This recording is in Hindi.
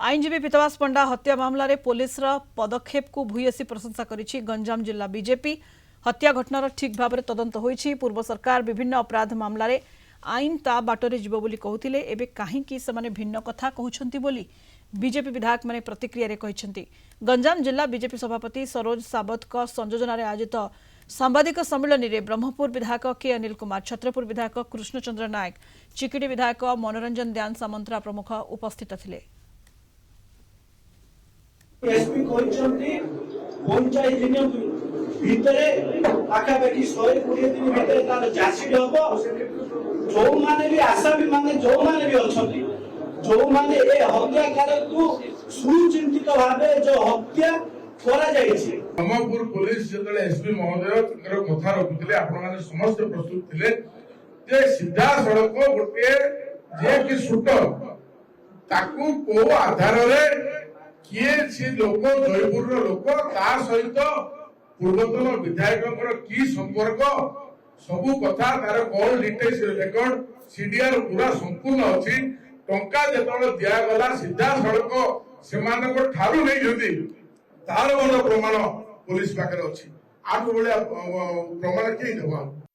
आईनजीवी पीतवास पंडा हत्या मामला रे पुलिस पदक्षेप को भूयसी प्रशंसा करिछि गंजाम जिला बीजेपी। हत्या घटनार ठीक भाव में तदंत होइछि। पूर्व सरकार विभिन्न अपराध मामला रे आईन ता बाटरे जीव बोली कहूथिले, एबे काहेकि सेमाने भिन्न कथा कहउछंती बोली बीजेपी विधायक माने प्रतिक्रिया रे कहिसंती। गंजाम जिला बीजेपी सभापति सरोज साबत का संयोजन रे आयोजित सांबादिक सम्मेलन में ब्रह्मपुर विधायक के अनिल कुमार, छत्रपुर विधायक कृष्णचंद्र नायक, चिकिटी विधायक मनोरंजन दयान सामंतरा प्रमुख उपस्थित थिले। एसपी पंचायत दिन भितर पाखापाखि 120 दिन भितर तार चार्जसीट हम जो माने भी आसामी माने जो माने भी अच्छी जो माने ए हत्याकार को सुचिंतित भावे जो हत्या करा जायछि। ब्रह्मपुर पुलिस जो एसपी महोदय कथा रखुले आपण समस्त प्रस्तुत थे जे सीधा सड़क गोटे जे कि शूटर ताकू को आधार किए सी लोक जयपुर लोक ता सहित पूर्वतन विधायक की संपर्क सबू कथा तार कॉल डिटेल्स रेकर्ड सीडीआर पूरा संपूर्ण अच्छी टंका जो दिगला सीधा सड़क से ठारू नहीं तार बड़ प्रमाण पुलिस पाखे अच्छी आठ भाया प्रमाण किए